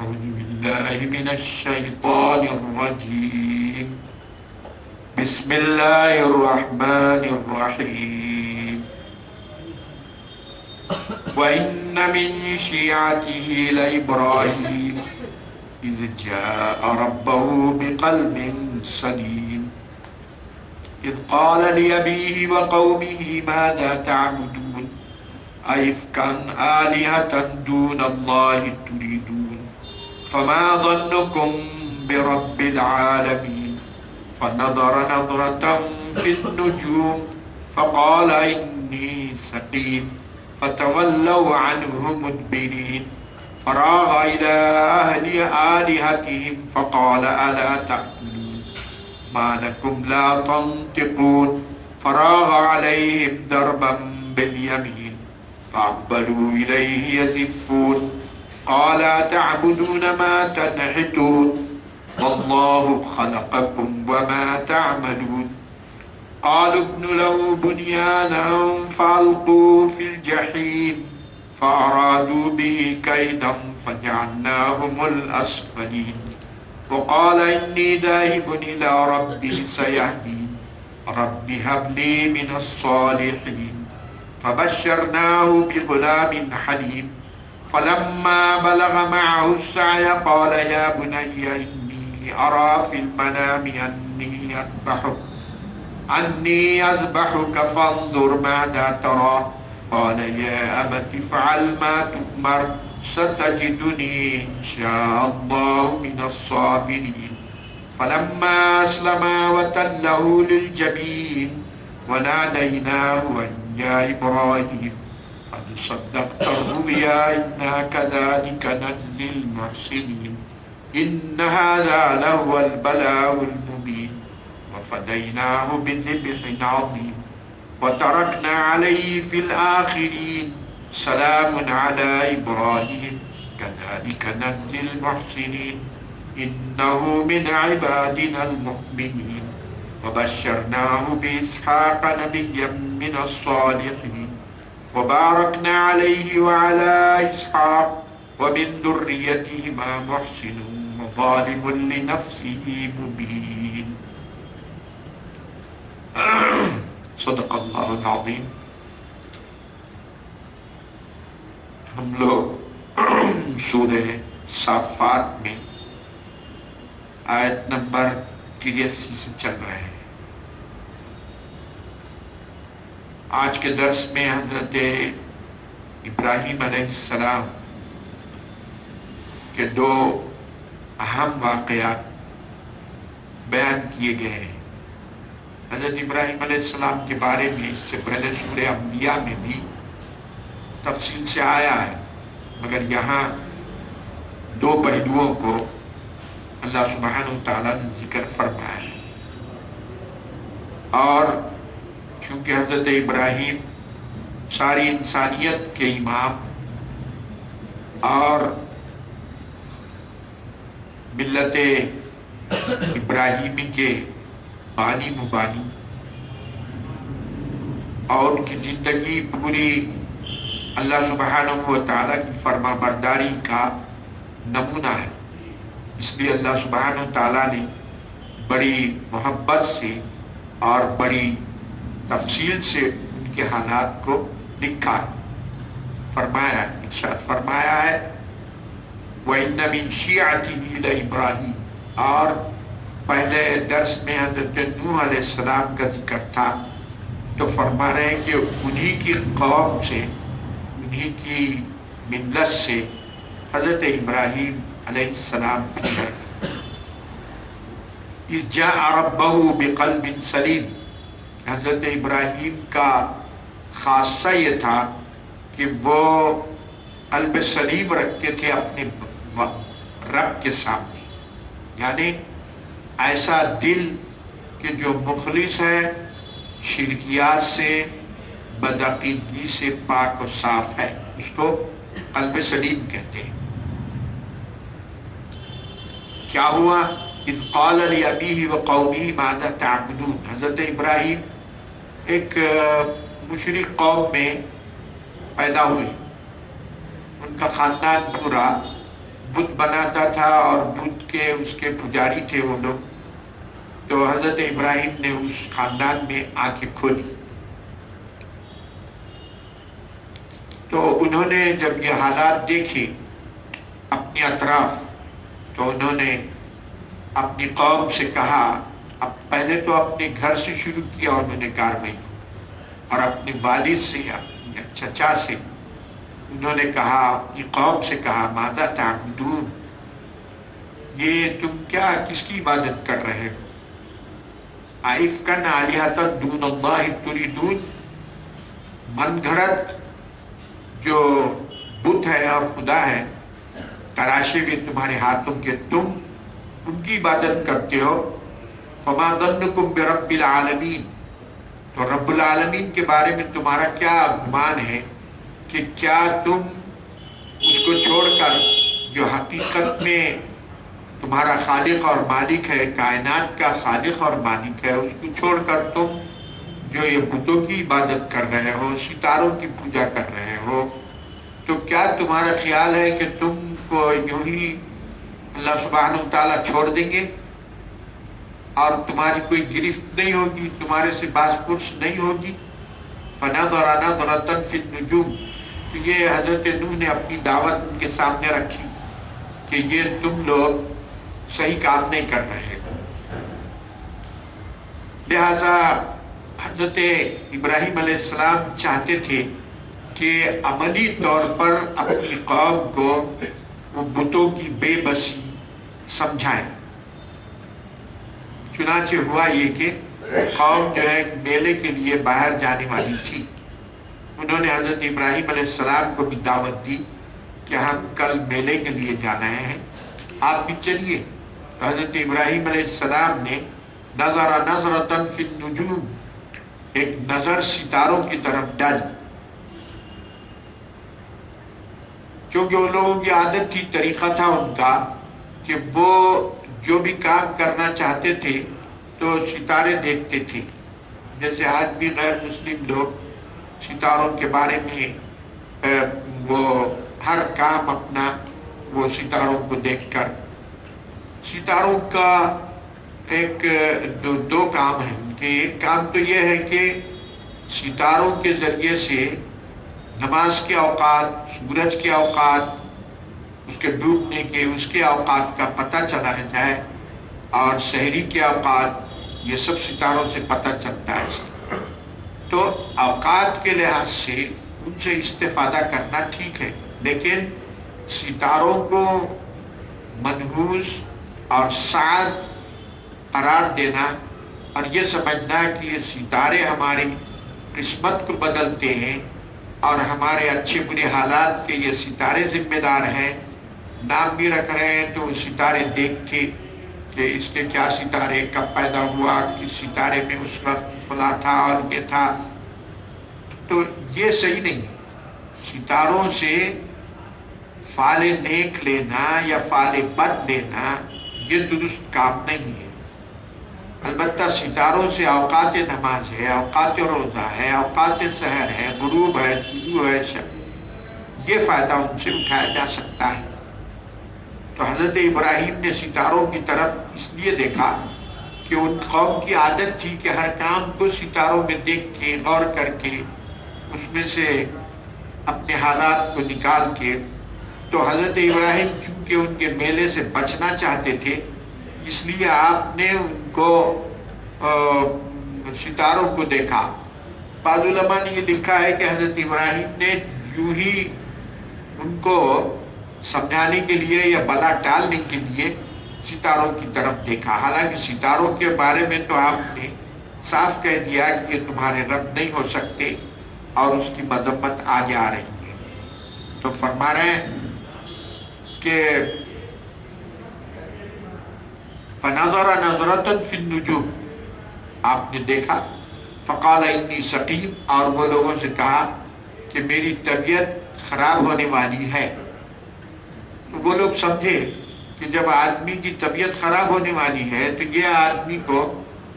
أعوذ بالله من الشيطان الرجيم. بسم الله الرحمن الرحيم. وإن من شيعته لإبراهيم إذ جاء ربه بقلب سليم إذ قال لأبيه وقومه ماذا تعبدون أئفكا آلهة دون الله تريدون فما ظنكم برب العالمين فنظر نظرة في النجوم فقال إني سقيم فتولوا عنه مدبرين فراغ إلى آلهتهم فقال ألا تأكلون ما لكم لا تنطقون فراغ عليهم ضربا باليمين فأقبلوا إليه يزفون قال أتعبدون ما تنحتون والله خلقكم وما تعملون قالوا ابن له بنيانا فألقوه في الجحيم فأرادوا به كيدا فجعلناهم الأسفلين وقال إني ذاهب إلى ربي سيهدين رب هب لي من الصالحين فبشرناه بغلام حليم فلما بلغ معه السعي قال يا بني إني أرى في المنام أني أذبحك فانظر ماذا ترى قال يا أبت افعل ما تؤمر ستجدني إن شاء الله من الصابرين فلما أسلما وتله للجبين وناديناه أن يا إبراهيم قد صدقت الرؤيا إنا كذلك نجزي المحسنين إن هذا لهو البلاء المبين وفديناه بذبح عظيم وتركنا عليه في الآخرين سلام على إبراهيم كذلك نجزي المحسنين إنه من عبادنا المؤمنين وبشرناه بإسحاق نبيا من الصالحين وباركنا عليه وعلى إسحاق ومن ذريتهما محسن وظالم لنفسه مبين صدق اللہ العظیم. ہم لوگ سورہ صافات میں آیت نمبر 83 سے چل رہے ہیں. آج کے درس میں حضرت ابراہیم علیہ السلام کے دو اہم واقعات بیان کیے گئے ہیں. حضرت ابراہیم علیہ السلام کے بارے میں اس سے پہلے سورہ انبیاء میں بھی تفصیل سے آیا ہے، مگر یہاں دو پہلوؤں کو اللہ سبحانہ وتعالیٰ نے ذکر فرمایا ہے. اور چونکہ حضرت ابراہیم ساری انسانیت کے امام اور ملت ابراہیمی کے بانی مبانی اور ان کی زندگی پوری اللہ سبحانہ و تعالیٰ کی فرما برداری کا نمونہ ہے، اس لیے اللہ سبحانہ و تعالیٰ نے بڑی محبت سے اور بڑی تفصیل سے ان کے حالات کو لکھا ہے. فرمایا ارشاد فرمایا ہے وَإِنَّ مِن شِيعَتِهِ لَإِبْرَاهِيمَ، اور پہلے درس میں حضرت نوح علیہ السلام کا ذکر تھا تو فرما رہے ہیں کہ انہی کی قوم سے، انہی کی ملت سے حضرت ابراہیم علیہ السلام بھی ہے. اِذْ جَاءَ رَبَّهُ بِقَلْبٍ سَلِيمٍ، حضرت ابراہیم کا خاصہ یہ تھا کہ وہ قلب سلیم رکھتے تھے اپنے رب کے سامنے، یعنی ایسا دل کہ جو مخلص ہے، شرکیات سے، بدعقیدگی سے پاک و صاف ہے، اس کو قلب سلیم کہتے ہیں. کیا ہوا اذ قال لأبیہ وقومہ ماذا تعبدون، حضرت ابراہیم ایک مشرک قوم میں پیدا ہوئے، ان کا خاندان پورا بت بناتا تھا اور بت کے اس کے پجاری تھے وہ لوگ. تو حضرت ابراہیم نے اس خاندان میں آنکھیں کھولی. تو انہوں نے جب یہ حالات دیکھے اپنے اطراف، تو انہوں نے اپنی قوم سے کہا، اب پہلے تو اپنے گھر سے شروع کیا انہوں نے کارروائی، اور اپنے والد سے اپنے چچا سے انہوں نے کہا، اپنی قوم سے کہا، ماذا تعبدون، یہ تم کیا کس کی عبادت کر رہے ہو؟ ائفکن آلہۃ دون اللہ تریدون، من گھڑت جو بت ہے اور خدا ہے تراشے ہوئے تمہارے ہاتھوں کے، تم ان کی عبادت کرتے ہو. فما ظنکم برب العالمین، تو رب العالمین کے بارے میں تمہارا کیا گمان ہے کہ کیا تم اس کو چھوڑ کر جو حقیقت میں تمہارا خالق اور مالک ہے، کائنات کا خالق اور مالک ہے، اس کو چھوڑ کر تم جو یہ بتوں کی عبادت کر رہے ہو، ستاروں کی پوجا کر رہے ہو، تو کیا تمہارا خیال ہے کہ تم کو یوں ہی اللہ سبحانہ و تعالیٰ چھوڑ دیں گے اور تمہاری کوئی گرفت نہیں ہوگی، تمہارے سے باز پرس نہیں ہوگی؟ فنظر نظرة فی النجوم، تو یہ حضرت نوح نے اپنی دعوت ان کے سامنے رکھی کہ یہ تم لوگ صحیح کام نہیں کر رہے ہو. لہذا حضرت ابراہیم علیہ السلام چاہتے تھے کہ عملی طور پر اپنی قوم کو وہ بتوں کی بے بسی سمجھائیں. چنانچہ ہوا یہ کہ قوم جو ہے میلے کے لیے باہر جانے والی تھی. انہوں نے حضرت ابراہیم علیہ السلام کو بھی دعوت دی کہ ہم کل میلے کے لیے جانا ہے، آپ بھی چلیے. تو حضرت ابراہیم علیہ السلام نے نظر نظرۃ فی النجوم، ایک نظر ستاروں کی طرف ڈالی، کیونکہ ان لوگوں کی عادت تھی، طریقہ تھا ان کا کہ وہ جو بھی کام کرنا چاہتے تھے تو ستارے دیکھتے تھے. جیسے آج بھی غیر مسلم لوگ ستاروں کے بارے میں وہ ہر کام اپنا وہ ستاروں کو دیکھ کر، ستاروں کا ایک دو کام ہیں ان کے. ایک کام تو یہ ہے کہ ستاروں کے ذریعے سے نماز کے اوقات، سورج کے اوقات، اس کے ڈوبنے کے، اس کے اوقات کا پتہ چلا جائے، اور سحری کے اوقات، یہ سب ستاروں سے پتہ چلتا ہے. تو اوقات کے لحاظ سے ان سے استفادہ کرنا ٹھیک ہے، لیکن ستاروں کو منحوس اور سعد قرار دینا اور یہ سمجھنا کہ یہ ستارے ہماری قسمت کو بدلتے ہیں اور ہمارے اچھے برے حالات کے یہ ستارے ذمہ دار ہیں، نام بھی رکھ رہے ہیں تو ستارے دیکھ کے کہ اس کے کیا ستارے کب پیدا ہوا، کس ستارے میں اس وقت فلاں تھا اور یہ تھا، تو یہ صحیح نہیں ہے. ستاروں سے فعل نیک لینا یا فعل بد لینا یہ درست کام نہیں ہے. البتہ ستاروں سے اوقات نماز ہے، اوقات روزہ ہے، اوقات سحر ہے، غروب ہے، طلوع ہے، شب، یہ فائدہ ان سے اٹھایا جا سکتا ہے. تو حضرت ابراہیم نے ستاروں کی طرف اس لیے دیکھا کہ ان قوم کی عادت تھی کہ ہر کام کو ستاروں میں دیکھ کے غور کر کے اس میں سے اپنے حالات کو نکال کے. تو حضرت ابراہیم چونکہ ان کے میلے سے بچنا چاہتے تھے، اس لیے آپ نے ان کو ستاروں کو دیکھا. بعض علماء نے یہ لکھا ہے کہ حضرت ابراہیم نے یوں ہی ان کو سمجھانے کے لیے یا بلا ٹالنے کے لیے ستاروں کی طرف دیکھا. حالانکہ ستاروں کے بارے میں تو آپ نے صاف کہہ دیا کہ یہ تمہارے رب نہیں ہو سکتے اور اس کی مذمت آگے آ رہی ہے. تو فرما رہے ہیں کہ فنظر نظرة فی النجوم، آپ نے دیکھا، فقال انی سقیم، اور وہ لوگوں سے کہا کہ میری طبیعت خراب ہونے والی ہے. تو وہ لوگ سمجھے کہ کہ جب آدمی کی طبیعت خراب ہونے والی ہے تو یہ آدمی کو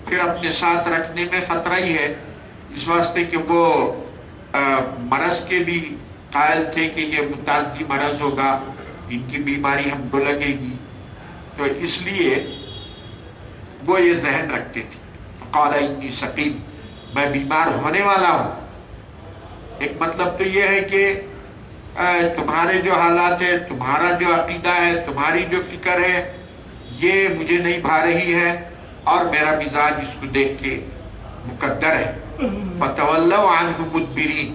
پھر اپنے ساتھ رکھنے میں خطرہ ہی ہے، اس واسطے کہ وہ مرض کے بھی قائل تھے کہ یہ متعدی مرض ہوگا، ان کی بیماری ہم کو لگے گی، تو اس لیے وہ یہ ذہن رکھتے تھے۔ فقال انی سقیم، میں بیمار ہونے والا ہوں۔ ایک مطلب تو یہ ہے کہ تمہارے جو حالات ہے، تمہارا جو عقیدہ ہے، تمہاری جو فکر ہے، یہ مجھے نہیں بھا رہی ہے، اور میرا مزاج اس کو دیکھ کے مقدر ہے۔ فَتَوَلَّوْا عَنْهُ مُدْبِرِينَ،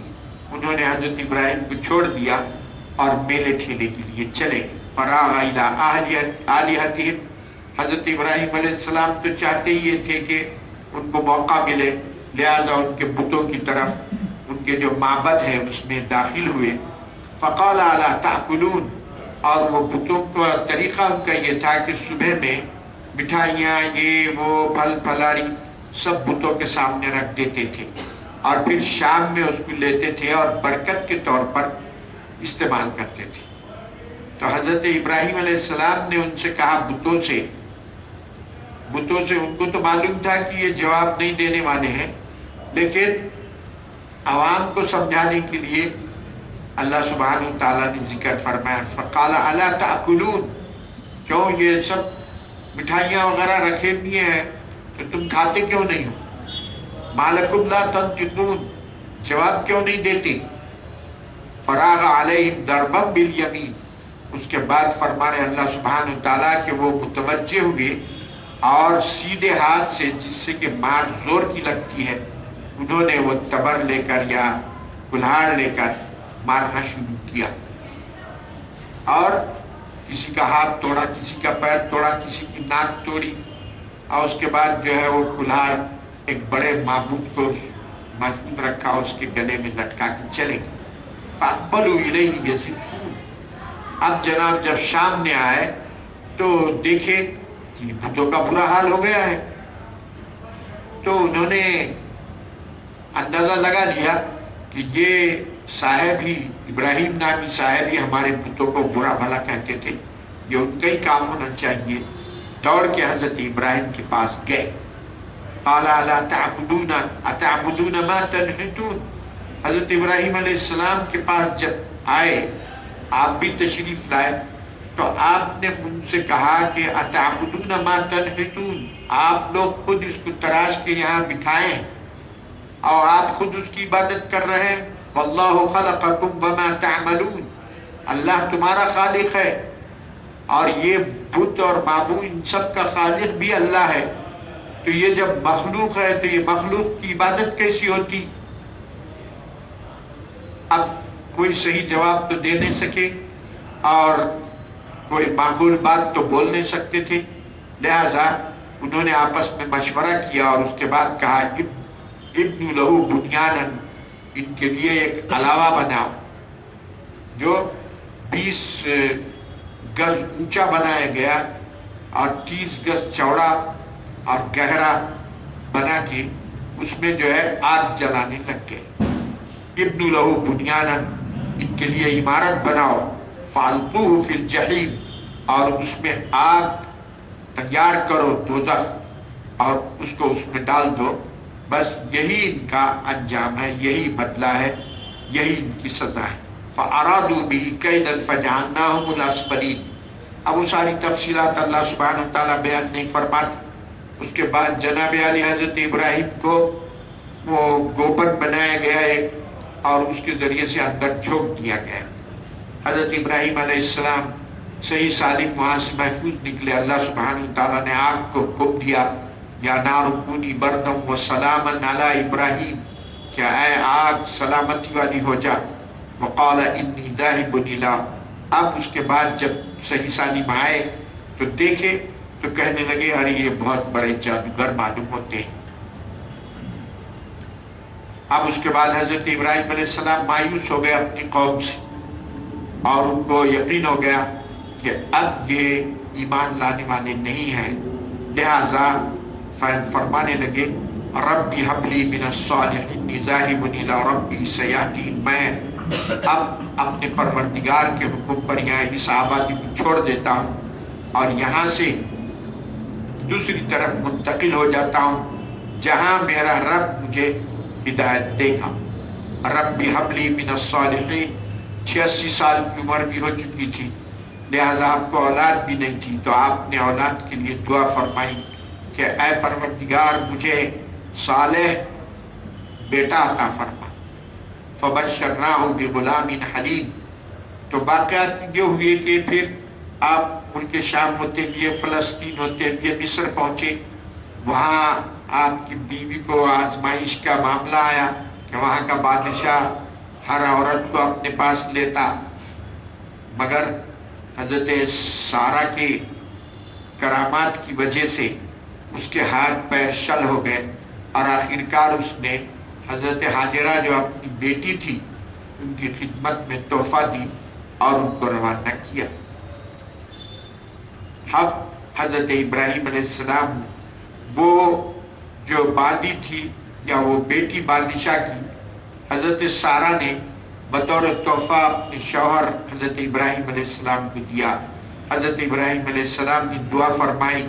انہوں نے حضرت ابراہیم کو چھوڑ دیا اور میلے ٹھیلے کے لیے چلے۔ فَرَاغَ إِلَىٰ آلِهَتِهِمْ، حضرت ابراہیم علیہ السلام تو چاہتے ہی یہ تھے کہ ان کو موقع ملے، لہذا ان کے بتوں کی طرف، ان کے جو معبد ہے اس میں داخل ہوئے۔ فَقَالَ أَلَا تَأْكُلُونَ، اور وہ بتوں کا طریقہ ان کا یہ تھا کہ صبح میں مٹھائیاں، یہ وہ پھل پھلاری سب بتوں کے سامنے رکھ دیتے تھے، اور پھر شام میں اس کو لیتے تھے اور برکت کے طور پر استعمال کرتے تھے۔ تو حضرت ابراہیم علیہ السلام نے ان سے کہا بتوں سے ان کو تو معلوم تھا کہ یہ جواب نہیں دینے والے ہیں، لیکن عوام کو سمجھانے کے لیے اللہ سبحانہ وتعالیٰ نے ذکر فرمایا، فقال الا تاکلون، کیوں یہ سب مٹھائیاں وغیرہ رکھے ہوئے ہیں تو تم کھاتے کیوں نہیں ہو؟ ما لکم لا تنطقون، جواب کیوں نہیں دیتے؟ فراغ علیہم ضربا بالیمین، اس کے بعد فرمانے اللہ سبحانہ وتعالیٰ کہ وہ متوجہ ہوئے اور سیدھے ہاتھ سے، جس سے کہ مار زور کی لگتی ہے، انہوں نے وہ تبر لے کر یا کلہاڑ لے کر مارنا شروع کیا، اور کسی کا ہاتھ توڑا، کسی کا پیر توڑا، کسی کی ناک توڑی، اور اس کے بعد جو ہے وہ کلہاڑ ایک بڑے معبود کو محفوظ رکھا، اس کے گلے میں لٹکا کے چلے گئے۔ فَأَقْبَلُوا إِلَيْهِ يَزِفُّونَ، اب جناب جب شام میں آئے تو دیکھے کہ بتوں کا برا حال ہو گیا ہے، تو انہوں نے اندازہ لگا لیا کہ یہ صاحب ہی، ابراہیم نامی صاحب ہی ہمارے بتوں کو برا بھلا کہتے تھے، یہ ان کا ہی کام ہونا چاہیے۔ دوڑ کے حضرت ابراہیم کے پاس گئے۔ قال الا تعبدون اتعبدون ما تنحتون، حضرت ابراہیم علیہ السلام کے پاس جب آئے، آپ بھی تشریف لائے، تو آپ نے ان سے کہا کہ اتعبدون ما تنحتون، آپ لوگ خود اس کو تراش کے یہاں بٹھائے ہیں اور آپ خود اس کی عبادت کر رہے ہیں۔ واللہ خلقکم وما تعملون، اللہ تمہارا خالق ہے، اور یہ بت اور معبود ان سب کا خالق بھی اللہ ہے، تو یہ جب مخلوق ہے تو یہ مخلوق کی عبادت کیسی ہوتی؟ اب کوئی صحیح جواب تو دے نہیں سکے اور کوئی معقول بات تو بول نہیں سکتے تھے، لہذا انہوں نے آپس میں مشورہ کیا اور اس کے بعد کہا ابن لہو بنیانا، ان کے لیے ایک علاوہ بناؤ جو 20 گز اونچا بنایا گیا اور 30 گز چوڑا اور گہرا بنا کے اس میں جو ہے آگ جلانے لگ گئے۔ ابن لہو بنیانا، ان کے لیے عمارت بناؤ، فالقوہ فی الجحیم، اور اس میں آگ تیار کرو، دوزخ، اور اس کو اس میں ڈال دو۔ بس یہی ان کا انجام ہے، یہی بدلہ ہے، یہی ان کی سزا ہے۔ فَأَرَادُوا بِهِ كَيْدًا فَجَعَلْنَاهُمُ الْأَسْفَلِينَ، اب وہ ساری تفصیلات اللہ سبحانہ وتعالیٰ بیان نہیں فرماتے۔ اس کے بعد جناب علی حضرت ابراہیم کو وہ گوبر بنایا گیا ہے اور اس کے ذریعے سے اندر جھونک دیا گیا۔ حضرت ابراہیم علیہ السلام صحیح سالم وہاں سے محفوظ نکلے۔ اللہ سبحانہ وتعالیٰ نے آگ کو حکم دیا، یا نار کونی بردم و سلاما علی ابراہیم، کیا اے آگ سلامتی والی ہو جا۔ وقال انی ذاہب الی، اب اس کے بعد جب صحیح سالم آئے تو دیکھے تو کہنے لگے ارے یہ بہت بڑے جادوگر معلوم ہوتے ہیں۔ اب اس کے بعد حضرت ابراہیم علیہ السلام مایوس ہو گئے اپنی قوم سے، اور ان کو یقین ہو گیا کہ اب یہ ایمان لانے والے نہیں ہیں، لہذا فرمانے لگے رب هب لی من الصالحین انی ذاہب الی ربی سیہدین، میں اب اپنے پروردگار کے حکم پر یہاں اس آبادی کو چھوڑ دیتا ہوں اور یہاں سے دوسری طرف منتقل ہو جاتا ہوں جہاں میرا رب مجھے ہدایت دے گا۔ رب ہب لی من الصالحین، 86 سال کی عمر بھی ہو چکی تھی، لہذا آپ کو اولاد بھی نہیں تھی، تو آپ نے اولاد کے لیے دعا فرمائی کہ اے پروردگار مجھے صالح بیٹا عطا فرما۔ فبشرناہ بغلام حلیم۔ تو واقعات یہ ہوئے کہ پھر آپ ملک شام ہوتے ہوئے، فلسطین ہوتے ہوئے مصر پہنچے۔ وہاں آپ کی بیوی کو آزمائش کا معاملہ آیا کہ وہاں کا بادشاہ ہر عورت کو اپنے پاس لیتا، مگر حضرت سارہ کے کرامات کی وجہ سے اس کے ہاتھ پیر شل ہو گئے، اور آخرکار اس نے حضرت حاجرہ جو اپنی بیٹی تھی ان کی خدمت میں تحفہ دی اور ان کو روانہ کیا۔ اب حضرت ابراہیم علیہ السلام وہ جو بادی تھی یا وہ بیٹی بادشاہ کی، حضرت سارہ نے بطور تحفہ اپنے شوہر حضرت ابراہیم علیہ السلام کو دیا۔ حضرت ابراہیم علیہ السلام نے دعا فرمائی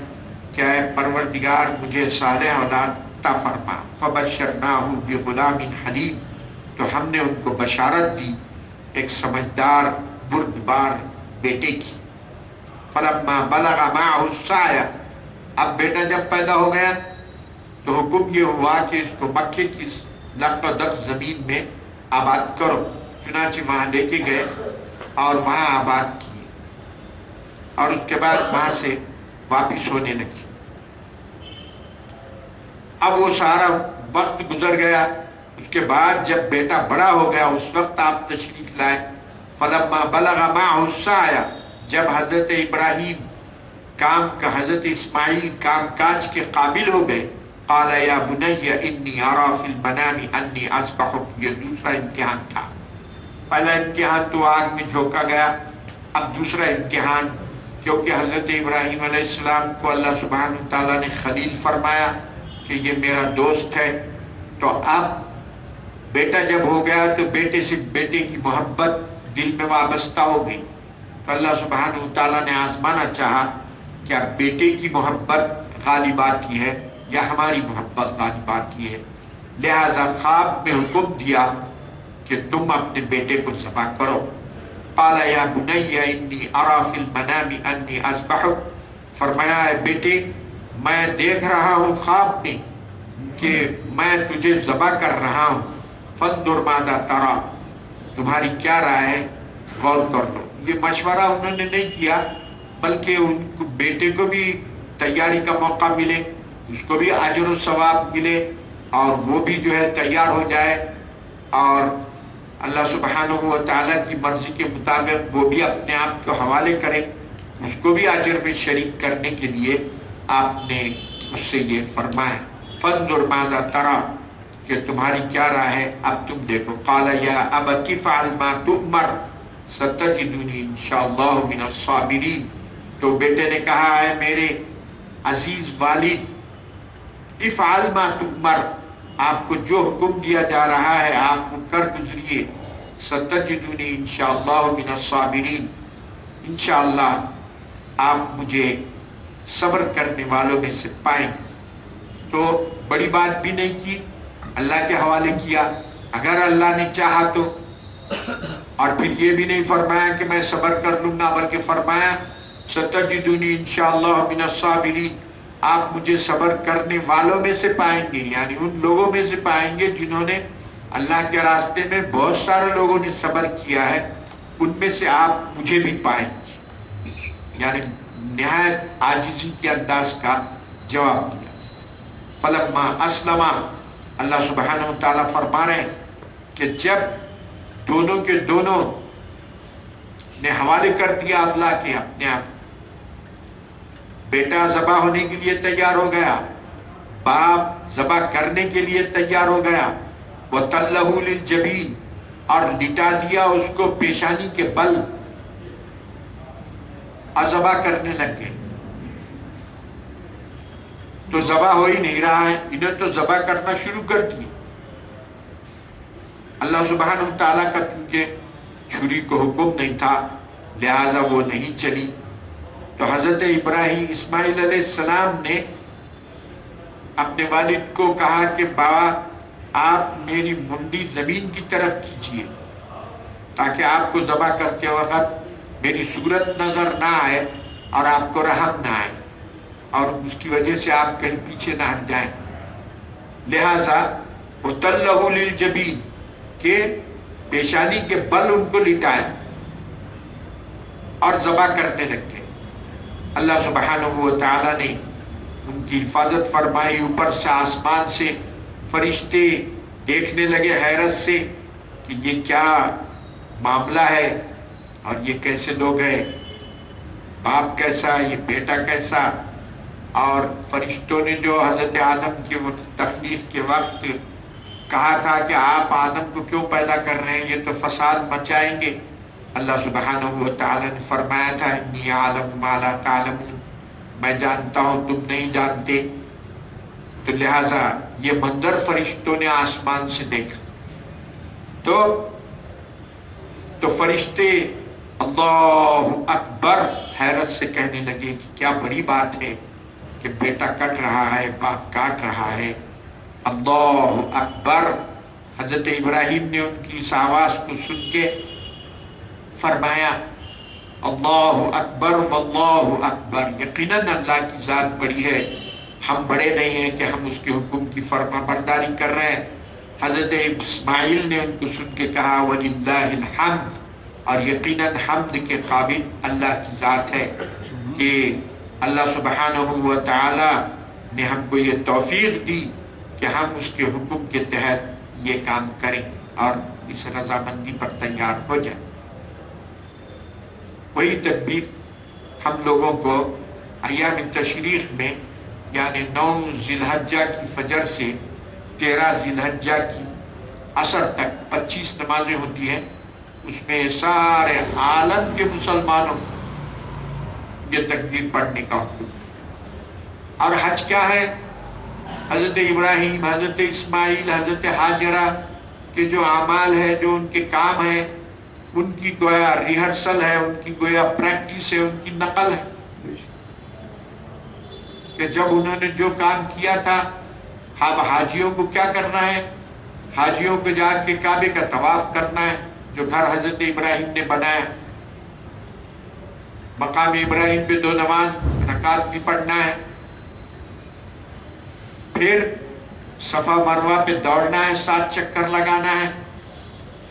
کہ اے پروردگار مجھے صالح اولاد عطا فرما۔ فبشرناہ بغلام حلیم، تو ہم نے ان کو بشارت دی ایک سمجھدار بردبار بیٹے کی۔ فلما بلغ معه السعی، اب بیٹا جب پیدا ہو گیا تو حکم یہ ہوا کہ اس کو مکے کی لقدق زمین میں آباد کرو۔ چنانچہ وہاں لے کے گئے اور وہاں آباد کیے، اور اس کے بعد وہاں سے واپس ہونے لگی۔ اب وہ سارا وقت گزر گیا، اس کے بعد جب بیٹا بڑا ہو گیا اس وقت آپ تشریف لائے۔ فلما بلغ معه السعی، جب حضرت ابراہیم حضرت اسماعیل کام کاج کے قابل ہو گئے، قال یا بنی انی ارا فی المنام انی اذبحک۔ یہ دوسرا امتحان تھا۔ پہلا امتحان تو آگ میں جھونکا گیا، اب دوسرا امتحان، کیونکہ حضرت ابراہیم علیہ السلام کو اللہ سبحانہ تعالیٰ نے خلیل فرمایا کہ یہ میرا دوست ہے، تو اب بیٹا جب ہو گیا تو بیٹے سے بیٹے کی محبت دل میں وابستہ ہو گئی، تو اللہ سبحانہ تعالیٰ نے آزمانا چاہا کہ اب بیٹے کی محبت غالب آتی ہے یا ہماری محبت غالب آتی ہے، لہذا خواب میں حکم دیا کہ تم اپنے بیٹے کو ذبح کرو۔ قال یا بنی انی ارا فی المنام انی اذبحک، فرمایا اے بیٹے میں دیکھ رہا ہوں خواب میں کہ میں تجھے ذبح کر رہا ہوں، فانظر ماذا تری، تمہاری کیا رائے ہے، غور کر لو۔ یہ مشورہ انہوں نے نہیں کیا، بلکہ ان کو بیٹے کو بھی تیاری کا موقع ملے، اس کو بھی اجر و ثواب ملے، اور وہ بھی جو ہے تیار ہو جائے، اور اللہ سبحانہ و تعالیٰ کی مرضی کے مطابق وہ بھی اپنے آپ کو حوالے کرے، اس کو بھی اجر میں شریک کرنے کے لیے آپ نے اس سے یہ فرمایا فانظر ماذا تری، کہ تمہاری کیا رائے ہے، اب تم دیکھو۔ قال یا ابت افعل ما تؤمر ستجدنی انشاءاللہ من الصابرین، تو بیٹے نے کہا ہے میرے عزیز والد، افعل ما تؤمر، آپ کو جو حکم دیا جا رہا ہے آپ وہ کر گزریے، ستجدنی انشاءاللہ من الصابرین، انشاءاللہ آپ مجھے صبر کرنے والوں میں سے پائیں۔ تو بڑی بات بھی نہیں کی، اللہ کے حوالے کیا، اگر اللہ نے چاہا تو، اور پھر یہ بھی نہیں فرمایا کہ میں صبر کر لوں گا، بلکہ فرمایا ستجدنی انشاءاللہ من الصابرین، آپ مجھے صبر کرنے والوں میں سے پائیں گے، یعنی ان لوگوں میں سے پائیں گے جنہوں نے اللہ کے راستے میں، بہت سارے لوگوں نے صبر کیا ہے، ان میں سے آپ مجھے بھی پائیں گے، یعنی نہایت عاجزی کے انداز کا جواب دیا۔ فلما اسلما، اللہ سبحانہ و تعالیٰ فرما رہے ہیں کہ جب دونوں کے دونوں نے حوالے کر دیا اللہ کے اپنے آپ، بیٹا ذبح ہونے کے لیے تیار ہو گیا، باپ ذبح کرنے کے لیے تیار ہو گیا، وَتَلَّهُ لِلْجَبِينِ، اور لٹا دیا اس کو پیشانی کے بل، اور ذبح کرنے لگ گئے۔ تو ذبح ہو ہی نہیں رہا ہے، انہیں تو ذبح کرنا شروع کر دیا۔ اللہ سبحانہ تعالیٰ کا چونکہ چھری کو حکم نہیں تھا لہذا وہ نہیں چلی، تو حضرت اسماعیل علیہ السلام نے اپنے والد کو کہا کہ بابا آپ میری منڈی زمین کی طرف کھینچیے تاکہ آپ کو ذبح کرتے وقت میری صورت نظر نہ آئے اور آپ کو رحم نہ آئے اور اس کی وجہ سے آپ کہیں پیچھے نہ ہٹ جائیں. لہذا وَتَلَّهُ لِلْجَبِينِ کہ پیشانی کے بل ان کو لٹائے اور ذبح کرنے لگ گئے. اللہ سبحانہ و تعالیٰ نے ان کی حفاظت فرمائی. اوپر سے آسمان سے فرشتے دیکھنے لگے حیرت سے کہ یہ کیا معاملہ ہے اور یہ کیسے لوگ ہیں، باپ کیسا، یہ بیٹا کیسا. اور فرشتوں نے جو حضرت آدم کے تخلیق کے وقت کہا تھا کہ آپ آدم کو کیوں پیدا کر رہے ہیں، یہ تو فساد مچائیں گے، اللہ سبحانہ و تعالیٰ نے فرمایا تھا انی اعلم ما لا تعلمون، میں جانتا ہوں تم نہیں جانتے. تو لہذا یہ منظر فرشتوں نے آسمان سے دیکھا تو فرشتے اللہ اکبر حیرت سے کہنے لگے کہ کیا بڑی بات ہے کہ بیٹا کٹ رہا ہے، باپ کاٹ رہا ہے. اللہ اکبر. حضرت ابراہیم نے ان کی اس آواز کو سن کے فرمایا اللہ اکبر واللہ اکبر، یقیناً اللہ کی ذات بڑی ہے، ہم بڑے نہیں ہیں کہ ہم اس کے حکم کی فرما برداری کر رہے ہیں. حضرت اسماعیل نے ان کو سن کے کہا وَلِلَّهِ الْحَمْدِ، اور یقیناً حمد کے قابل اللہ کی ذات ہے کہ اللہ سبحانہ و تعالی نے ہم کو یہ توفیق دی کہ ہم اس کے حکم کے تحت یہ کام کریں اور اس رضامندی پر تیار ہو جائیں. وہی تدبیر ہم لوگوں کو ایام تشریق میں یعنی 9 ذی الحجہ کی فجر سے 13 ذی الحجہ کی عصر تک 25 نمازیں ہوتی ہیں. اس میں سارے عالم کے مسلمانوں یہ تکبیر پڑھنے کا حکم. اور حج کیا ہے؟ حضرت ابراہیم، حضرت اسماعیل، حضرت حاجرہ کے جو اعمال ہے، جو ان کے کام ہے، ان کی گویا ریہرسل ہے، ان کی گویا پریکٹس ہے، ان کی نقل ہے کہ جب انہوں نے جو کام کیا تھا اب حاجیوں کو کیا کرنا ہے. حاجیوں کو جا کے کعبے کا طواف کرنا ہے جو گھر حضرت ابراہیم نے بنایا. مقام ابراہیم پہ 2 نماز رکعت بھی پڑھنا ہے. پھر صفا مروہ پہ دوڑنا ہے، 7 چکر لگانا ہے.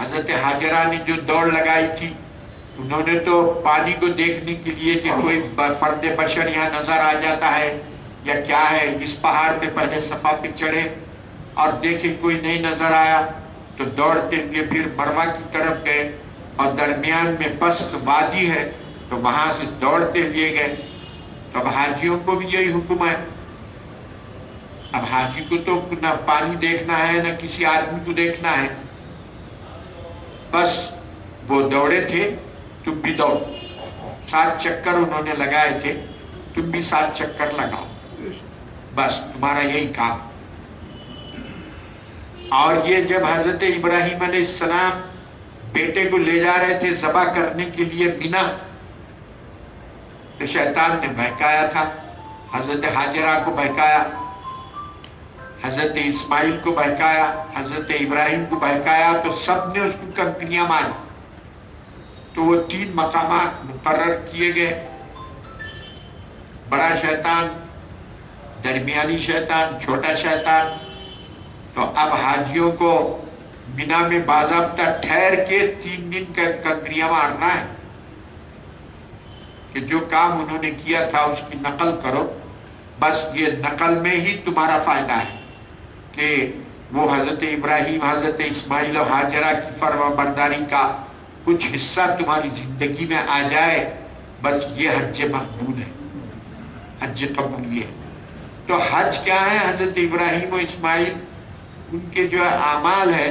حضرت حاجرہ نے جو دوڑ لگائی تھی انہوں نے تو پانی کو دیکھنے کے لیے کہ کوئی فرد بشر یہاں نظر آ جاتا ہے یا کیا ہے، اس پہاڑ پہ پہلے صفا پہ چڑھے اور دیکھے کوئی نہیں نظر آیا تو دوڑتے ہوئے پھر مروہ کی طرف گئے اور درمیان میں پست وادی ہے تو وہاں سے دوڑتے ہوئے گئے. تو اب حاجیوں کو بھی یہی حکم ہے. اب حاجی کو تو نہ پانی دیکھنا ہے نہ کسی آدمی کو دیکھنا ہے، بس وہ دوڑے تھے، تم بھی دوڑ. 7 چکر انہوں نے لگائے تھے، تم بھی 7 چکر لگاؤ، بس تمہارا یہی کام. اور یہ جب حضرت ابراہیم علیہ السلام بیٹے کو لے جا رہے تھے ذبح کرنے کے لیے مینا، تو شیطان نے بہکایا تھا، حضرت حاجرہ کو بہکایا، حضرت اسماعیل کو بہکایا، حضرت ابراہیم کو بہکایا، تو سب نے اس کو کنکریاں ماری. تو وہ 3 مقامات مقرر کیے گئے، بڑا شیطان، درمیانی شیطان، چھوٹا شیطان. تو اب حاجیوں کو مینا میں باضابطہ ٹھہر کے 3 دن کا کنکریاں مارنا ہے کہ جو کام انہوں نے کیا تھا اس کی نقل کرو. بس یہ نقل میں ہی تمہارا فائدہ ہے کہ وہ حضرت ابراہیم، حضرت اسماعیل اور حاجرہ کی فرما برداری کا کچھ حصہ تمہاری زندگی میں آ جائے. بس یہ حج مقبول ہے، حج قبولی ہے. تو حج کیا ہے؟ حضرت ابراہیم و اسماعیل ان کے جو اعمال ہے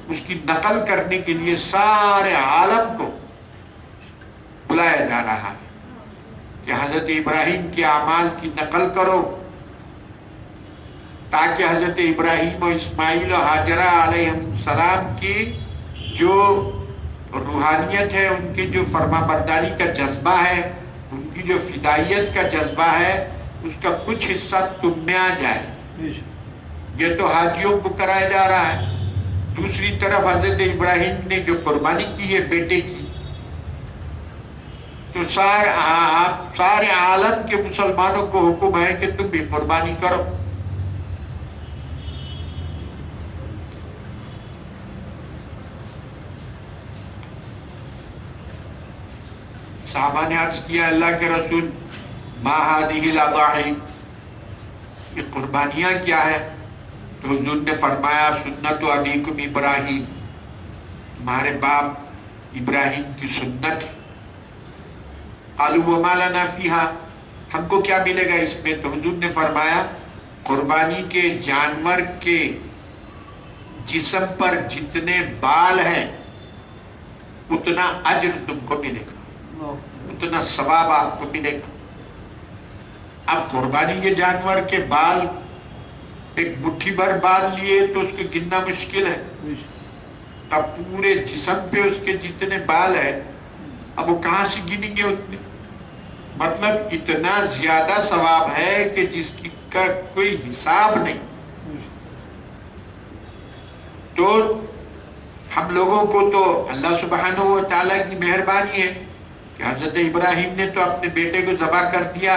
اس کی نقل کرنے کے لیے سارے عالم کو بلایا جا رہا ہے کہ حضرت ابراہیم کے اعمال کی نقل کرو تاکہ حضرت ابراہیم و اسماعیل و حاجرہ علیہ السلام کی جو روحانیت ہے، ان کی جو فرما برداری کا جذبہ ہے، ان کی جو فدائیت کا جذبہ ہے اس کا کچھ حصہ تم میں آ جائے. یہ تو حاجیوں کو کرایا جا رہا ہے. دوسری طرف حضرت ابراہیم نے جو قربانی کی ہے بیٹے کی، تو سارے عالم کے مسلمانوں کو حکم ہے کہ تم بھی قربانی کرو. صحابہ نے عرض کیا اللہ کے رسول ما هذه الاضاحی، یہ قربانیاں کیا ہے؟ تو حضور نے فرمایا سنت ابیکم ابراہیم، تمہارے باپ ابراہیم کی سنت ہے. قالوا وما لنا فیہا، ہم کو کیا ملے گا اس میں؟ تو حضور نے فرمایا قربانی کے جانور کے جسم پر جتنے بال ہیں اتنا اجر تم کو ملے گا، اتنا ثواب آپ کو ملے گا. اب قربانی کے جانور کے بال، ایک مٹھی بھر بال لیے تو اس کو گننا مشکل ہے. اب پورے جسم پہ اس کے جتنے بال ہیں اب وہ کہاں سے گنیں گے اتنے؟ مطلب اتنا زیادہ ثواب ہے کہ جس کی کا کوئی حساب نہیں. تو ہم لوگوں کو تو اللہ سبحانہ و تعالیٰ کی مہربانی ہے کہ حضرت ابراہیم نے تو اپنے بیٹے کو ذبح کر دیا،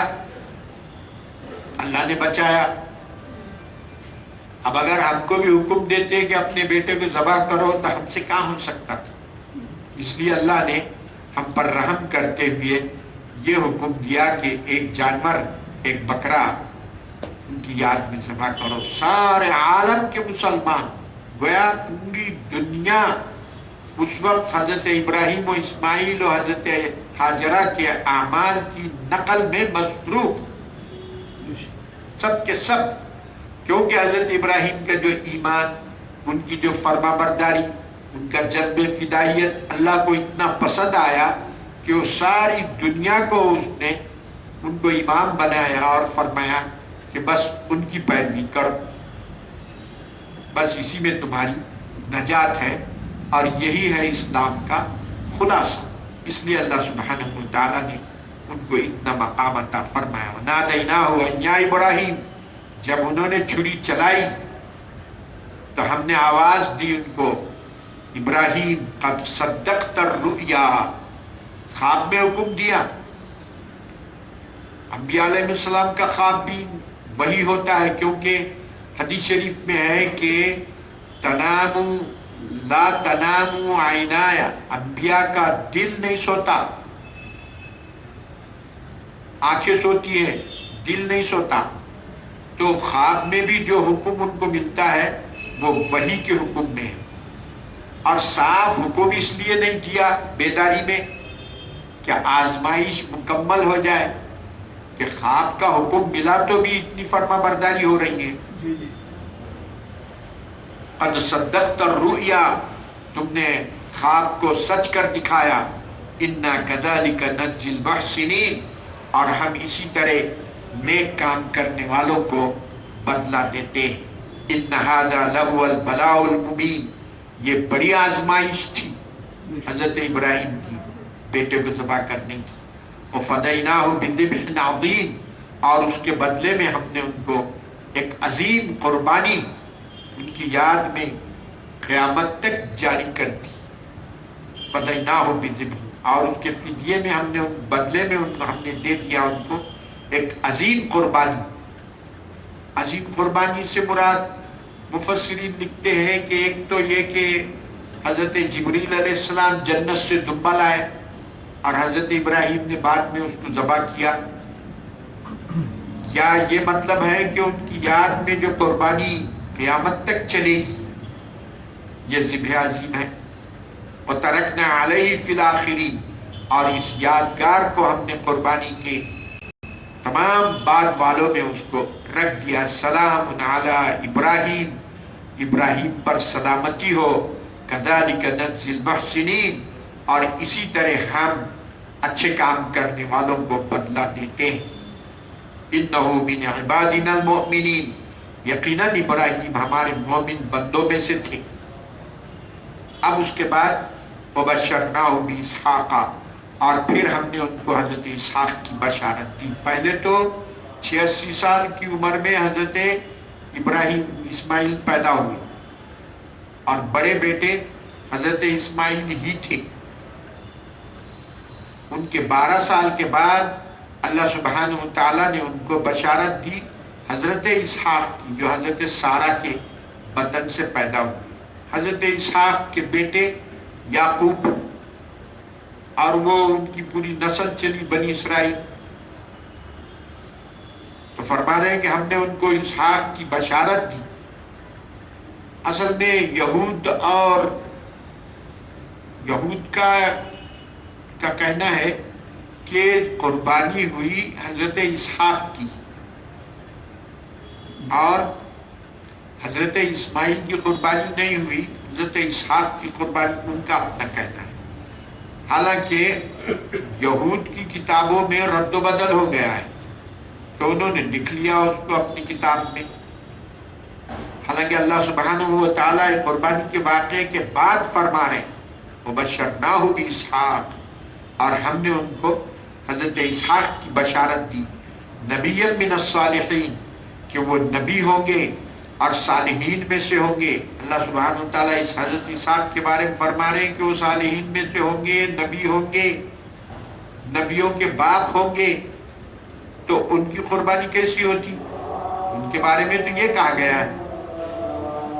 اللہ نے بچایا. اب اگر ہم کو بھی حکم دیتے کہ اپنے بیٹے کو ذبح کرو تو ہم سے کہاں ہو سکتا تھا. اس لیے اللہ نے ہم پر رحم کرتے ہوئے یہ حکم دیا کہ ایک جانور، ایک بکرا ان کی یاد میں ذبح کرو. سارے عالم کے مسلمان، گویا پوری دنیا اس وقت حضرت ابراہیم و اسماعیل و حضرت ہاجرہ کے اعمال کی نقل میں مصروف، سب کے سب. کیونکہ حضرت ابراہیم کا جو ایمان، ان کی جو فرما برداری، ان کا جذب فدائیت اللہ کو اتنا پسند آیا کہ وہ ساری دنیا کو اس نے ان کو امام بنایا اور فرمایا کہ بس ان کی پیروی کرو، بس اسی میں تمہاری نجات ہے اور یہی ہے اسلام کا خلاصہ. اس لیے اللہ سبحانہ و تعالیٰ نے ان کو اتنا مقام عطا فرمایا. نادیناہ ان یا ابراہیم، جب انہوں نے چھری چلائی تو ہم نے آواز دی ان کو، ابراہیم قد صدقت الرؤیا، خواب میں حکم دیا. انبیاء علیہ السلام کا خواب بھی وہی ہوتا ہے، کیونکہ حدیث شریف میں ہے کہ لا تنام عینایا، انبیاء کا دل نہیں سوتا، آنکھیں سوتی ہیں، دل نہیں سوتا. تو خواب میں بھی جو حکم ان کو ملتا ہے وہ وحی کے حکم میں ہے. اور صاف حکم اس لیے نہیں کیا بیداری میں کہ آزمائش مکمل ہو جائے، کہ خواب کا حکم ملا تو بھی اتنی فرما برداری ہو رہی ہے. قد صدقت الرؤیا، تم نے خواب کو سچ کر دکھایا. انا کذالک نجزی المحسنین، اور ہم اسی طرح نیک کام کرنے والوں کو بدلہ دیتے ہیں. ان ھذا لہو البلاء المبین، یہ بڑی آزمائش تھی حضرت ابراہیم کی بیٹے کو ذبح کرنے کی. وفدیناہ بذبح عظیم، اور اس کے بدلے میں ہم نے ان کو ایک عظیم قربانی ان کی یاد میں قیامت تک جاری کر دی. فدیناہ بذبح، اور اس کے فدیے میں ہم نے بدلے میں ہم نے دے دیا ان کو ایک عظیم قربانی. عظیم قربانی سے مراد مفسرین لکھتے ہیں کہ ایک تو یہ کہ حضرت جبریل علیہ السلام جنت سے دمبا لائے اور حضرت ابراہیم نے بعد میں اس کو ذبح کیا، یا یہ مطلب ہے کہ ان کی یاد میں جو قربانی قیامت تک چلے گی یہ ذبح عظیم ہے. وَتَرَكْنَا عَلَيْهِ فِي الْآخِرِينَ، اور اس یادگار کو ہم نے قربانی کے تمام بعد والوں میں اس کو رکھ دیا. سلام علی ابراہیم، ابراہیم پر سلامتی ہو. کذالک نجزی المحسنین، اور اسی طرح ہم اچھے کام کرنے والوں کو بدلہ دیتے ہیں. انہ من عبادنا المؤمنین، یقیناً ابراہیم ہمارے مومن بندوں میں سے تھے. اب اس کے بعد وبشرناہ باسحاق، اور پھر ہم نے ان کو حضرت اسحاق کی بشارت دی۔ پہلے تو 86 سال کی عمر میں حضرت ابراہیم اسماعیل پیدا ہوئے اور بڑے بیٹے حضرت اسماعیل ہی تھے۔ ان کے 12 سال کے بعد اللہ سبحانہ و تعالیٰ نے ان کو بشارت دی حضرت اسحاق کی، جو حضرت سارہ کے بطن سے پیدا ہوئے۔ حضرت اسحاق کے بیٹے یعقوب، اور وہ ان کی پوری نسل چلی بنی اسرائیل۔ تو فرما رہے ہیں کہ ہم نے ان کو اسحاق کی بشارت دی۔ اصل میں یہود کا کہنا ہے کہ قربانی ہوئی حضرت اسحاق کی، اور حضرت اسماعیل کی قربانی نہیں ہوئی، حضرت اسحاق کی قربانی، ان کا اپنا کہنا ہے۔ حالانکہ یہود کی کتابوں میں رد و بدل ہو گیا ہے، تو انہوں نے لکھ لیا اس کو اپنی کتاب میں۔ حالانکہ اللہ سبحانہ و تعالیٰ قربانی کے واقعے کے بعد فرما رہے ہیں وبشرناہ باسحاق، اور ہم نے ان کو حضرت اسحاق کی بشارت دی، نبی من الصالحین، کہ وہ نبی ہوں گے اور صالحین میں سے ہوں گے۔ اللہ سبحانہ و تعالیٰ اس حضرت اسحاق کے بارے میں فرما رہے ہیں کہ وہ صالحین میں سے ہوں گے، نبی ہوں گے، نبیوں کے باپ ہوں گے۔ تو ان کی قربانی کیسی ہوتی؟ ان کے بارے میں تو یہ کہا گیا ہے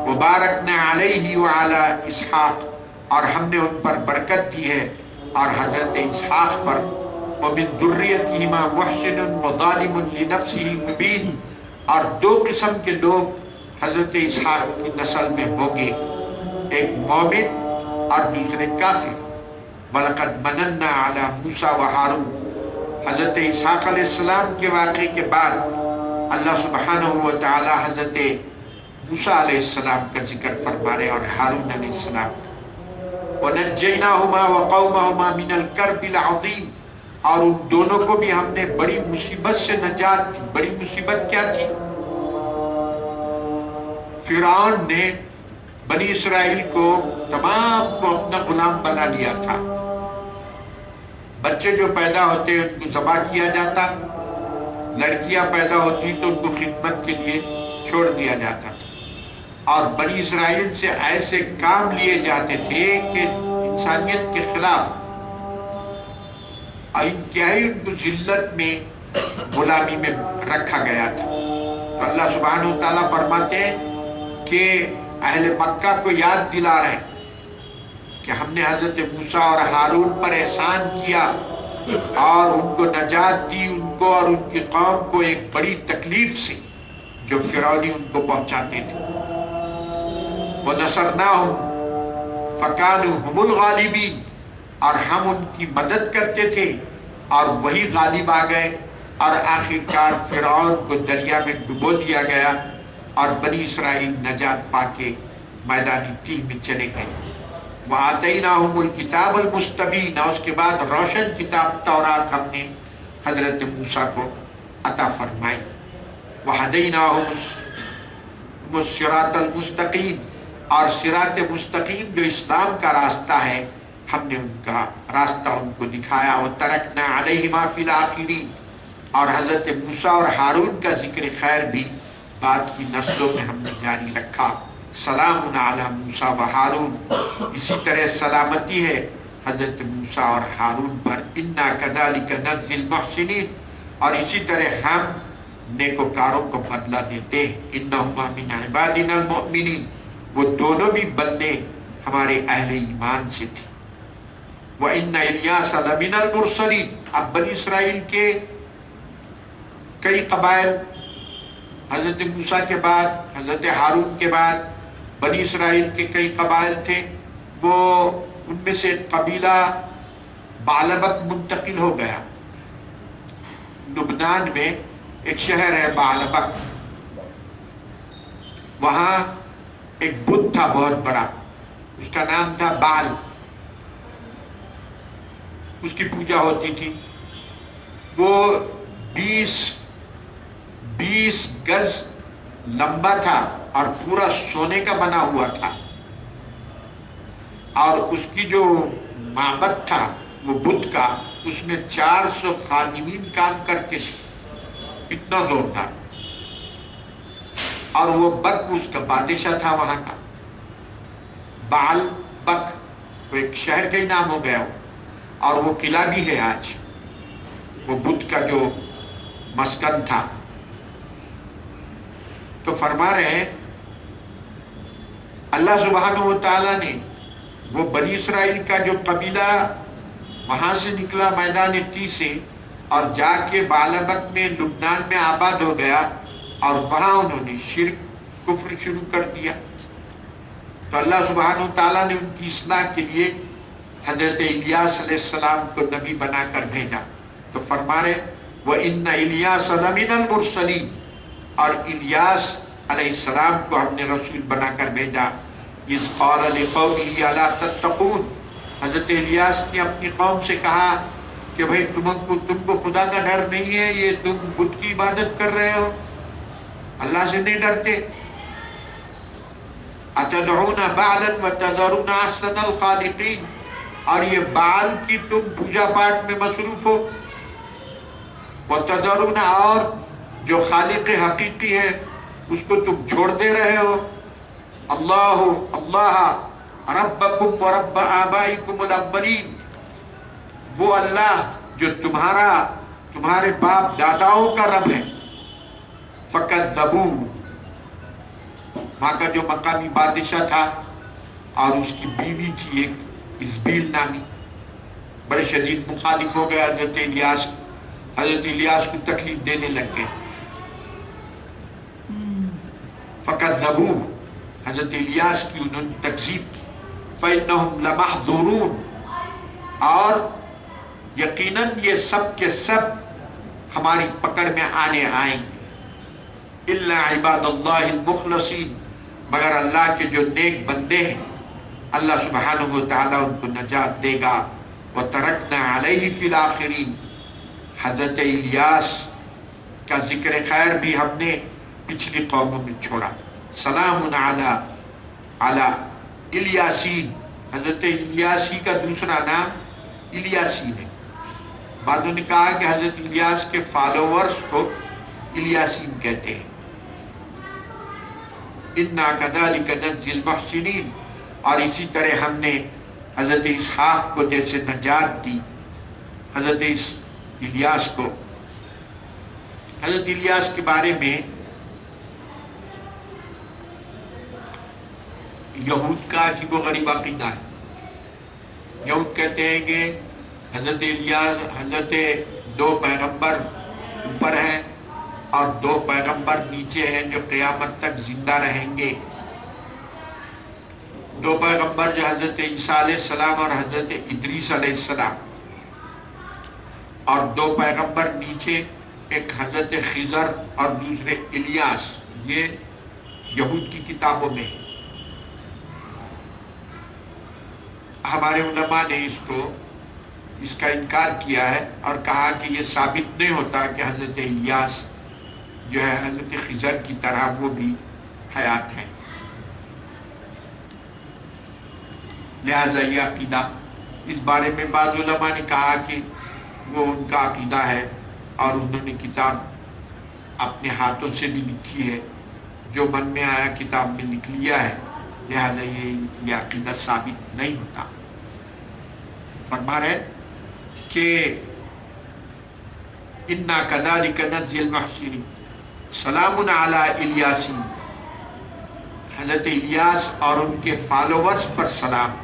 وبارکنا علیہ وعلی اسحاق، اور ہم نے ان پر برکت دی ہے اور حضرت اسحاق پر، ومن ذریتہما محسن وظالم لنفسہ مبین، اور 2 قسم کے لوگ حضرت اسحاق کی نسل میں ہوں گے، ایک مومن اور دوسرے کافر۔ وَلَقَدْ مَنَنَّا عَلَى مُوسَى وَهَارُونَ، حضرت اسحاق علیہ السلام کے واقعے کے بعد اللہ سبحانہ و تعالی حضرت موسیٰ علیہ السلام کا ذکر فرما رہے اور ہارون علیہ السلام کا۔ وَنَجَّيْنَاهُمَا وَقَوْمَهُمَا مِنَ الْكَرْبِ الْعَظِيمِ، اور ان دونوں کو بھی ہم نے بڑی مصیبت سے نجات دی۔ بڑی مصیبت کیا تھی؟ فرعون نے بنی اسرائیل کو تمام کو اپنا غلام بنا لیا تھا۔ بچے جو پیدا ہوتے ان کو ذبح کیا جاتا، لڑکیاں پیدا ہوتی تو ان کو خدمت کے لیے چھوڑ دیا جاتا تھا، اور بنی اسرائیل سے ایسے کام لیے جاتے تھے کہ انسانیت کے خلاف، اور انتہائی ان کو ذلت میں، غلامی میں رکھا گیا تھا۔ تو اللہ سبحانہ و تعالیٰ فرماتے ہیں کہ اہل مکہ کو یاد دلا رہے ہیں کہ ہم نے حضرت موسیٰ اور ہارون پر احسان کیا اور ان کو نجات دی، ان کو اور ان کی قوم کو ایک بڑی تکلیف سے جو فرعونی ان کو پہنچاتے تھے۔ وَنَصَرْنَاهُمْ فَكَانُوا هُمُ الْغَالِبِينَ، اور ہم ان کی مدد کرتے تھے اور وہی غالب آ گئے، اور آخرکار فرعون کو دریا میں ڈبو دیا گیا اور بنی اسرائیل نجات پا کے میدان تیہ میں چلے گئے۔ وَآتَيْنَاهُمُ الْكِتَابَ الْمُسْتَبِينَ، اور اس کے بعد روشن کتاب تورات ہم نے حضرت موسیٰ کو عطا فرمائی۔ وَهَدَيْنَاهُمُ الصِّرَاطَ الْمُسْتَقِيمَ، اور صراط مستقیم جو اسلام کا راستہ ہے، ہم نے ان کا راستہ ان کو دکھایا۔ وَتَرَكْنَا عَلَيْهِمَا فِي الْآخِرِينَ، اور حضرت موسیٰ اور ہارون کا ذکر خیر بھی بعد کی نسلوں میں ہم نے جاری رکھا۔ سلام علی موسیٰ و ہارون، اسی طرح سلامتی ہے حضرت موسیٰ اور ہارون پر۔ اِنَّا كَذَلِكَ نَجْزِي الْمُحْسِنِينَ، اور اسی طرح ہم نیکوکاروں کو بدلہ دیتے ہیں۔ اِنَّهُمَا مِنْ عِبَادِنَا الْمُؤْمِنِينَ، وہ دونوں بھی بندے ہمارے اہل ایمان سے تھے۔ وَإِنَّ إِلْيَاسَ لَمِنَ الْمُرْسَلِينَ، اب بنی اسرائیل کے کئی قبائل حضرت موسیٰ کے بعد، حضرت ہارون کے بعد بنی اسرائیل کے کئی قبائل تھے، وہ ان میں سے قبیلہ بعلبک منتقل ہو گیا۔ لبنان میں ایک شہر ہے بعلبک، وہاں ایک بت تھا بہت بڑا، اس کا نام تھا بعل، اس کی پوجا ہوتی تھی۔ وہ 20 گز لمبا تھا اور پورا سونے کا بنا ہوا تھا، اور اس کی جو معبد تھا وہ بت کا، اس میں 400 خادمین کام کرتے تھے، اتنا زوردار. اور وہ بک اس کا بادشاہ تھا وہاں کا، بال بک، وہ ایک شہر کا ہی نام ہو گیا. اور وہ قلعہ بھی ہے آج، وہ بت کا جو مسکن تھا. تو فرما رہے ہیں اللہ سبحانہ و تعالیٰ نے وہ بنی اسرائیل کا جو قبیلہ وہاں سے نکلا میدان تی سے اور جا کے بالابک میں لبنان میں آباد ہو گیا، اور وہاں انہوں نے شرک کفر شروع کر دیا. تو اللہ سبحانہ و تعالیٰ نے ان کی اصلاح کے لیے حضرت الیاس علیہ السلام کو نبی بنا کر بھیجا. تو فرما رہے وَإِنَّ إِلْيَاسَ لَمِنَ الْمُرْسَلِينَ، اور الیاس علیہ السلام کو ہم نے رسول بنا کر بھیجا. اِذْ قَالَ لِقَوْمِهِ أَلَا تَتَّقُونَ، حضرت الیاس نے اپنی قوم سے کہا کہ بھئی تم کو خدا کا ڈر نہیں ہے، یہ تم بت کی عبادت کر رہے ہو، اللہ سے نہیں ڈرتے. اتدعون بعلا وتذرون احسن الخالقین، اور یہ بعل کی تم پوجا پاٹ میں مصروف ہو، وتذرون، اور جو خالق حقیقی ہے اس کو تم چھوڑ دے رہے ہو. اللہ ربکم ورب آبائکم الاولین، وہ اللہ جو تمہارے باپ داداؤں کا رب ہے. فکذبوہ، وہاں کا جو مقامی بادشاہ تھا اور اس کی بیوی تھی ایک ازبیل نامی، بڑے شدید مخالف ہو گئے حضرت الیاس کو تکلیف دینے لگ گئے. فکذبوہ، حضرت الیاس کی انہوں نے تکذیب کی. فإنہم لمحضورون، اور یقیناً یہ سب کے سب ہماری پکڑ میں آنے آئیں گے. الا عباد اللہ المخلصین، مگر اللہ کے جو نیک بندے ہیں اللہ سبحانہ و تعالیٰ ان کو نجات دے گا. وترکنا علیہ فی الآخرین، حضرت الیاس کا ذکر خیر بھی ہم نے پچھلی قوموں میں چھوڑا. سلام علی الیاسین، حضرت الیاسی کا دوسرا نام الیاسین ہے. بعضوں نے کہا کہ حضرت الیاس کے فالوورز کو الیاسین کہتے ہیں. انا کذالک نجزی المحسنین، اور اسی طرح ہم نے حضرت اسحاق کو جیسے نجات دی حضرت الیاس کو. حضرت الیاس کے بارے میں یہود کا عجیب و غریب عقیدہ ہے. یہود کہتے ہیں کہ حضرت الیاس، حضرت 2 پیغمبر اوپر ہیں اور 2 پیغمبر نیچے ہیں جو قیامت تک زندہ رہیں گے. 2 پیغمبر جو حضرت عیسیٰ علیہ السلام اور حضرت ادریس علیہ السلام، اور 2 پیغمبر نیچے، ایک حضرت خضر اور دوسرے الیاس. یہ یہود کی کتابوں میں ہے. ہمارے علماء نے اس کا انکار کیا ہے اور کہا کہ یہ ثابت نہیں ہوتا کہ حضرت الیاس جو ہے حضرت خضر کی طرح وہ بھی حیات ہیں. لہذا یہ عقیدہ، اس بارے میں بعض علماء نے کہا کہ وہ ان کا عقیدہ ہے اور انہوں نے کتاب اپنے ہاتھوں سے بھی لکھی ہے، جو من میں آیا کتاب میں لکھ لیا ہے. لہذا یہ عقیدہ ثابت نہیں ہوتا. فرما رہے کہ انا کذالک نجزی المحسنین سلام علی الیاسین، حضرت الیاس اور ان کے فالوورز پر سلام.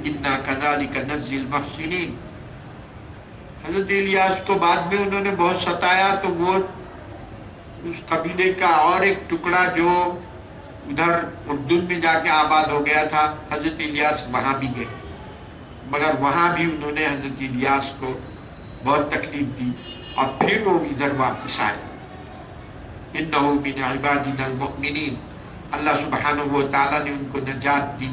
انا کذالک نجزی المحسنین، حضرت الیاس کو بعد میں انہوں نے بہت ستایا تو وہ اس قبیلے کا اور ایک ٹکڑا جو ادھر اردن میں جا کے آباد ہو گیا تھا، حضرت الیاس وہاں بھی گئے، مگر وہاں بھی انہوں نے حضرت الیاس کو بہت تکلیف دی اور پھر وہ ادھر واپس آئے. انہو من عبادنا المؤمنین، اللہ سبحانہ و تعالیٰ نے ان کو نجات دی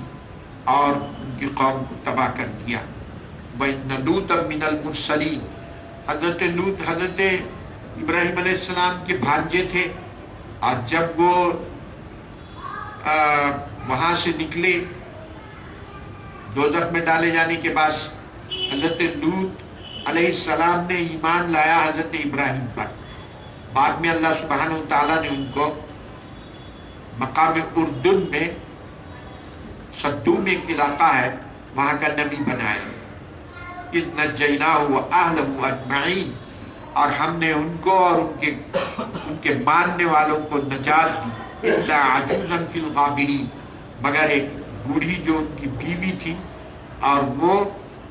اور ان کی قوم کو تباہ کر دیا. وَإِنَّ لُوطًا مِنَ الْمُرْسَلِينَ، حضرت لوط حضرت ابراہیم علیہ السلام کے بھانجے تھے، اور جب وہ وہاں سے نکلے دوزخ میں ڈالے جانے کے بعد حضرت لوط علیہ السلام نے ایمان لایا حضرت ابراہیم پر. بعد میں اللہ سبحانہ وتعالیٰ نے ان کو مقام اردن میں صدوم ایک علاقہ ہے وہاں کا نبی بنایا. اذ نجیناہ واہلہ اجمعین، اور ہم نے ان کو اور ان کے ماننے والوں کو نجات دی. الا عجوزا فی الغابرین، مگر ایک بوڑھی جو ان کی بیوی تھی اور وہ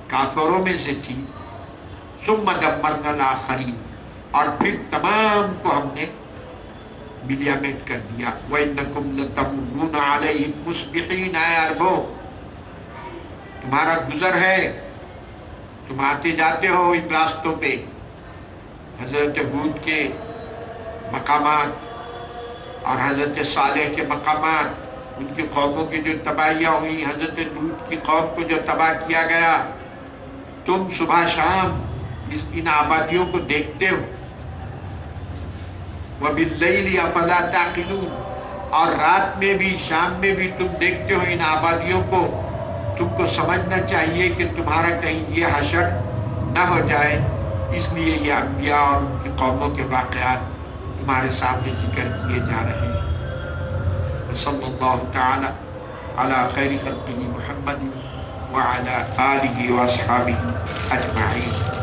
کافروں میں سے تھی. ثم دمرنا الآخرین، اور پھر تمام کو ہم نے ملیامٹ کر دیا. وَإِنَّكُمْ لَتَمُرُّونَ عَلَيْهِمْ مُصْبِحِينَ، اے عربوں تمہارا گزر ہے، تم آتے جاتے ہو ان راستوں پہ. حضرت ہود کے مقامات اور حضرت صالح کے مقامات، ان کی قوموں کی جو تباہیاں ہوئی، حضرت لوط کی قوم کو جو تباہ کیا گیا، تم صبح شام ان آبادیوں کو دیکھتے ہو. وَبِاللَّيْلِ أَفَلَا تَعْقِلُونَ، اور رات میں بھی شام میں بھی تم دیکھتے ہو ان آبادیوں کو. تم کو سمجھنا چاہیے کہ تمہارا کہیں یہ حشر نہ ہو جائے، اس لیے یہ انبیاء اور ان کی قوموں کے واقعات تمہارے سامنے ذکر کیے جا رہے ہیں. صلی اللہ تعالی علی خیر خلقہ محمد وعلی آلہ واصحابہ اجمعین.